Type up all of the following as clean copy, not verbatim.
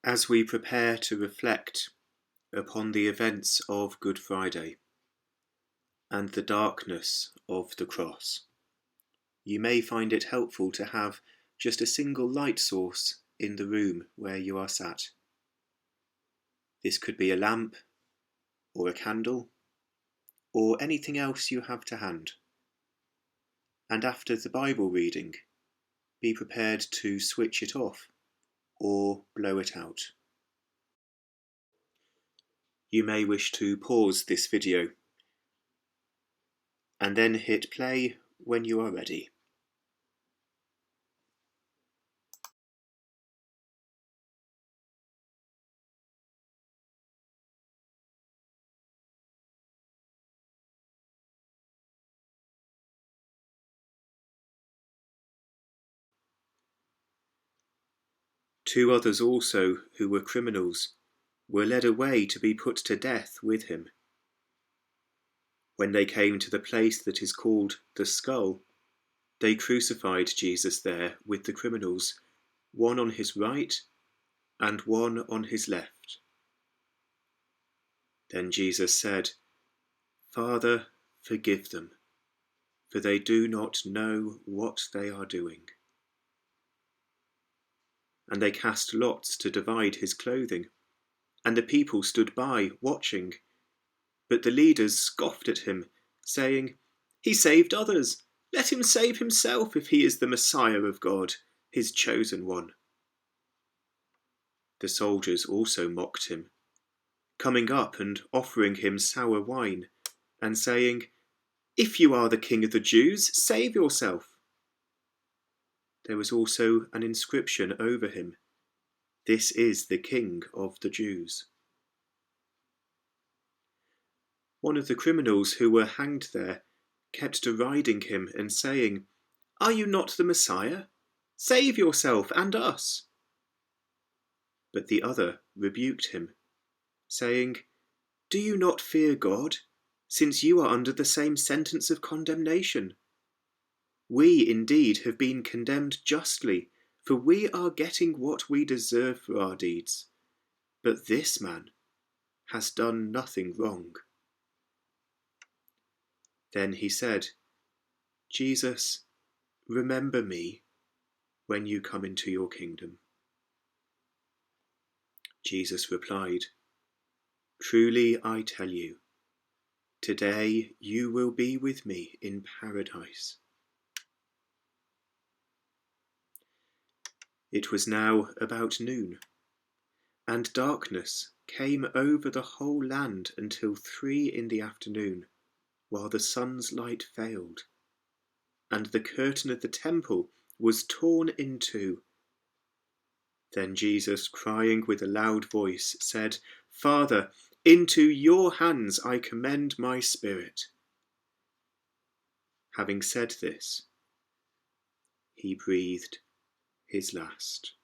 As we prepare to reflect upon the events of Good Friday and the darkness of the cross, you may find it helpful to have just a single light source in the room where you are sat. This could be a lamp, or a candle, or anything else you have to hand. And after the Bible reading, be prepared to switch it off or blow it out. You may wish to pause this video and then hit play when you are ready. Two others also, who were criminals, were led away to be put to death with him. When they came to the place that is called the Skull, they crucified Jesus there with the criminals, one on his right and one on his left. Then Jesus said, "Father, forgive them, for they do not know what they are doing." And they cast lots to divide his clothing, and the people stood by, watching. But the leaders scoffed at him, saying, "He saved others. Let him save himself if he is the Messiah of God, his chosen one." The soldiers also mocked him, coming up and offering him sour wine, and saying, "If you are the King of the Jews, save yourself." There was also an inscription over him, "This is the King of the Jews." One of the criminals who were hanged there kept deriding him and saying, "Are you not the Messiah? Save yourself and us." But the other rebuked him, saying, "Do you not fear God, since you are under the same sentence of condemnation? We indeed have been condemned justly, for we are getting what we deserve for our deeds. But this man has done nothing wrong." Then he said, "Jesus, remember me when you come into your kingdom." Jesus replied, "Truly I tell you, today you will be with me in paradise." It was now about noon, and darkness came over the whole land until 3 in the afternoon, while the sun's light failed, and the curtain of the temple was torn in two. Then Jesus, crying with a loud voice, said, "Father, into your hands I commend my spirit." Having said this, he breathed his last.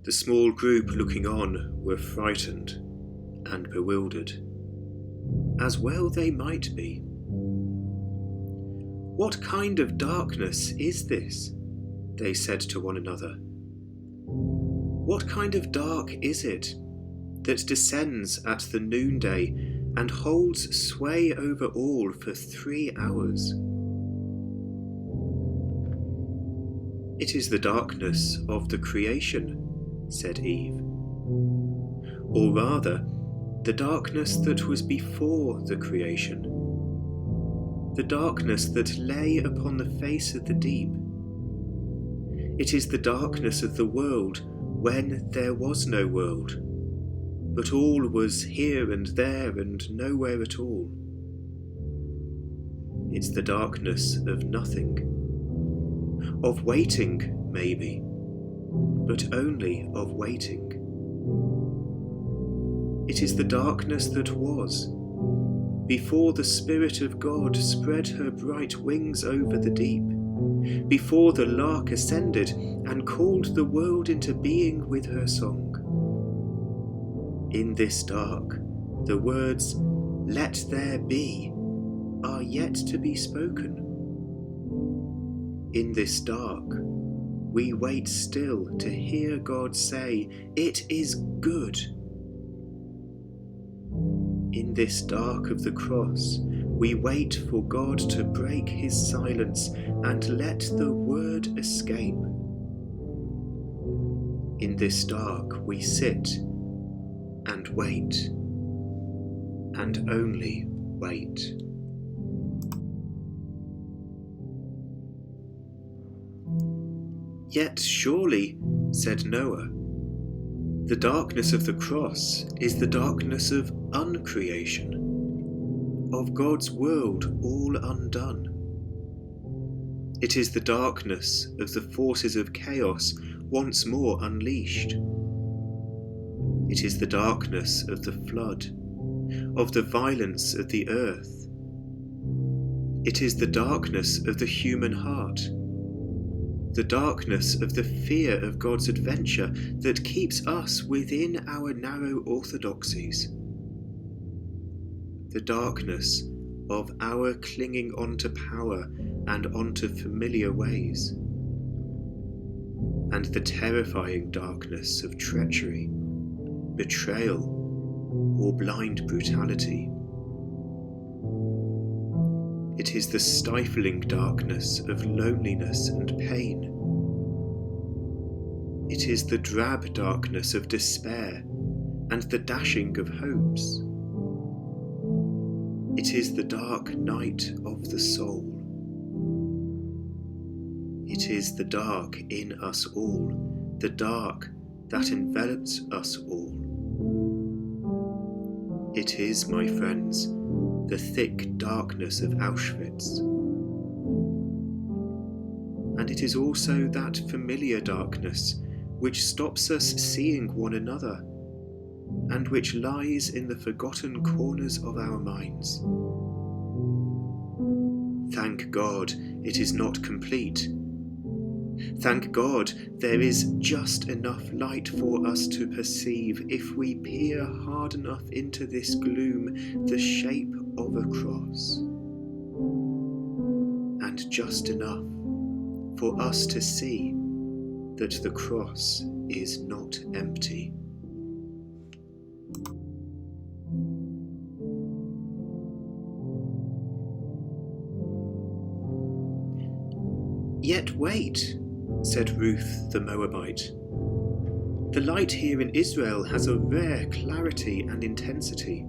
The small group looking on were frightened and bewildered, as well they might be. "What kind of darkness is this?" they said to one another. "What kind of dark is it that descends at the noonday and holds sway over all for 3 hours?" "It is the darkness of the creation," said Eve. "Or rather, the darkness that was before the creation, the darkness that lay upon the face of the deep. It is the darkness of the world when there was no world, but all was here and there and nowhere at all. It's the darkness of nothing, of waiting maybe, but only of waiting. It is the darkness that was, before the Spirit of God spread her bright wings over the deep, before the lark ascended and called the world into being with her song. In this dark, the words, "Let there be," are yet to be spoken. In this dark, we wait still to hear God say, "It is good." In this dark of the cross, we wait for God to break his silence and let the word escape. In this dark, we sit and wait, and only wait. "Yet surely," said Noah, "the darkness of the cross is the darkness of uncreation, of God's world all undone. It is the darkness of the forces of chaos once more unleashed. It is the darkness of the flood, of the violence of the earth. It is the darkness of the human heart, the darkness of the fear of God's adventure that keeps us within our narrow orthodoxies. The darkness of our clinging onto power and onto familiar ways. And the terrifying darkness of treachery, betrayal, or blind brutality. It is the stifling darkness of loneliness and pain. It is the drab darkness of despair and the dashing of hopes. It is the dark night of the soul. It is the dark in us all, the dark that envelops us all. It is, my friends, the thick darkness of Auschwitz. And it is also that familiar darkness which stops us seeing one another, and which lies in the forgotten corners of our minds. Thank God it is not complete. Thank God there is just enough light for us to perceive, if we peer hard enough into this gloom, the shape of a cross. And just enough for us to see that the cross is not empty. "Yet wait," said Ruth the Moabite. "The light here in Israel has a rare clarity and intensity.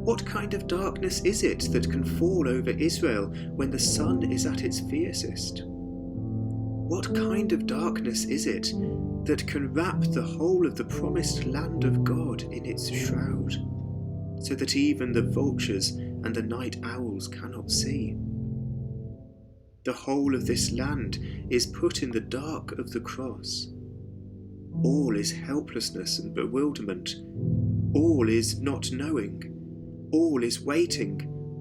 What kind of darkness is it that can fall over Israel when the sun is at its fiercest? What kind of darkness is it that can wrap the whole of the promised land of God in its shroud, so that even the vultures and the night owls cannot see? The whole of this land is put in the dark of the cross. All is helplessness and bewilderment. All is not knowing. All is waiting.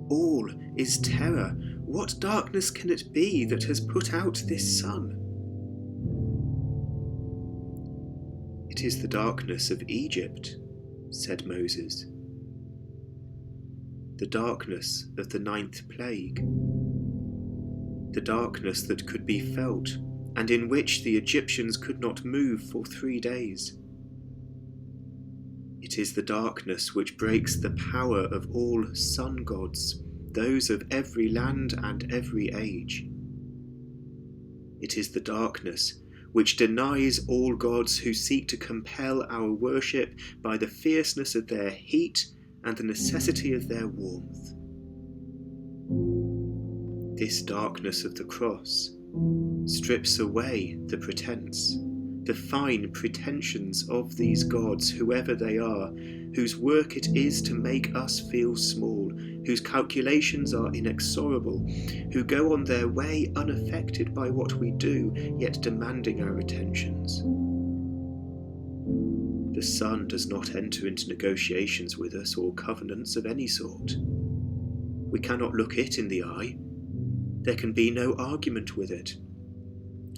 All is terror. What darkness can it be that has put out this sun?" "It is the darkness of Egypt," said Moses. "The darkness of the 9th plague. The darkness that could be felt, and in which the Egyptians could not move for 3 days. It is the darkness which breaks the power of all sun gods, those of every land and every age. It is the darkness which denies all gods who seek to compel our worship by the fierceness of their heat and the necessity of their warmth. This darkness of the cross strips away the pretense, the fine pretensions of these gods, whoever they are, whose work it is to make us feel small, whose calculations are inexorable, who go on their way unaffected by what we do, yet demanding our attentions. The sun does not enter into negotiations with us or covenants of any sort. We cannot look it in the eye. There can be no argument with it.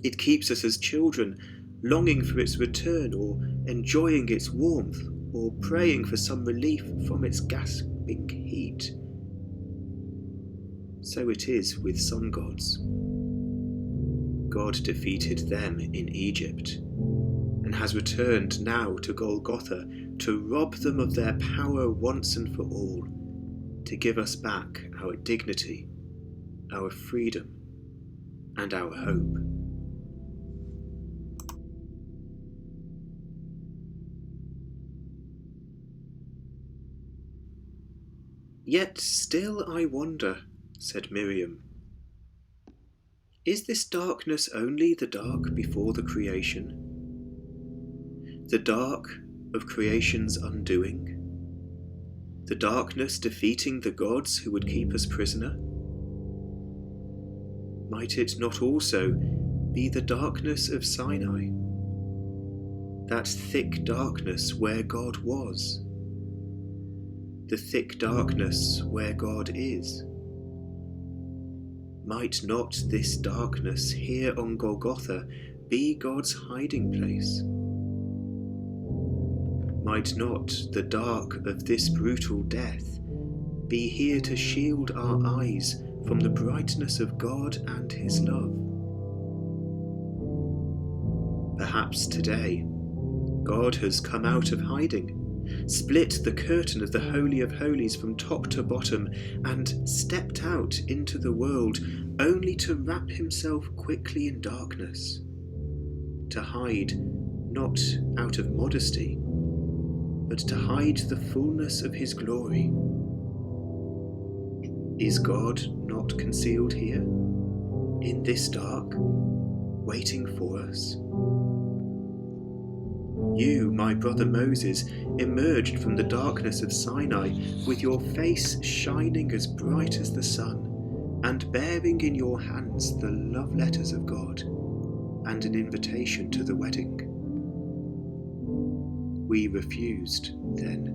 It keeps us as children, longing for its return or enjoying its warmth or praying for some relief from its gasping heat. So it is with sun gods. God defeated them in Egypt, and has returned now to Golgotha to rob them of their power once and for all, to give us back our dignity, our freedom, and our hope. Yet still I wonder, said Miriam. Is this darkness only the dark before the creation? The dark of creation's undoing? The darkness defeating the gods who would keep us prisoner? Might it not also be the darkness of Sinai? That thick darkness where God was? The thick darkness where God is? Might not this darkness here on Golgotha be God's hiding place? Might not the dark of this brutal death be here to shield our eyes from the brightness of God and His love? Perhaps today God has come out of hiding, split the curtain of the Holy of Holies from top to bottom, and stepped out into the world only to wrap Himself quickly in darkness, to hide not out of modesty, but to hide the fullness of His glory. Is God not concealed here, in this dark, waiting for us? You, my brother Moses, emerged from the darkness of Sinai with your face shining as bright as the sun, and bearing in your hands the love letters of God, and an invitation to the wedding. We refused then.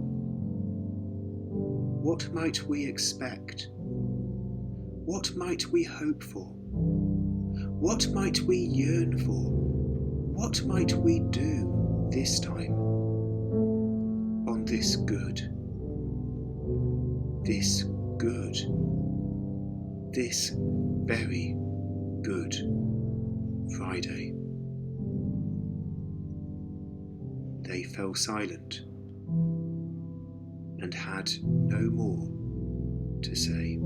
What might we expect? What might we hope for? What might we yearn for? What might we do this time? On this good, this very good Friday. They fell silent and had no more to say.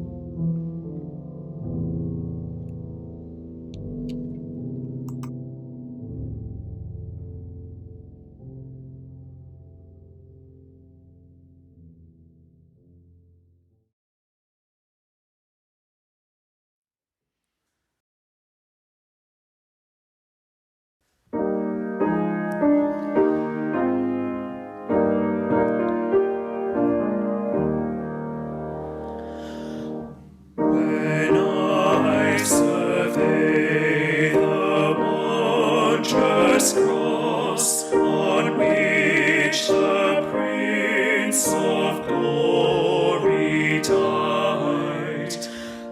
Cross on which the Prince of Glory died,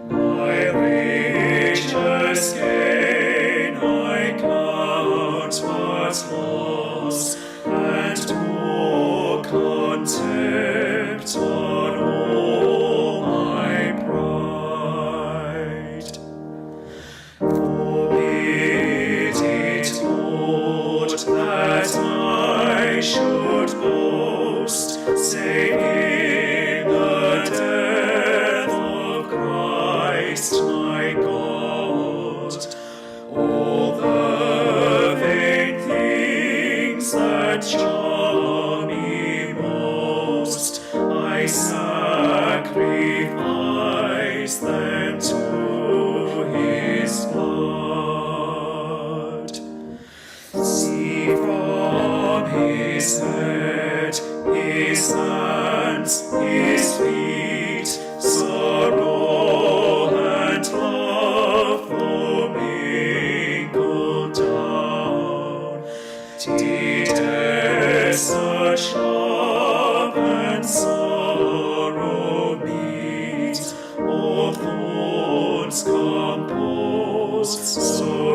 my riches gain I count but loss, and pour contempt on all my pride. Forbid it, Lord, that I should boast, save in the death of Christ my God. All the vain things that charm me most, I sacrifice them to His blood. See from His head, His hands, His feet, sorrow and love flow mingled down. Did e'er such love and sorrow meet, all thorns composed, so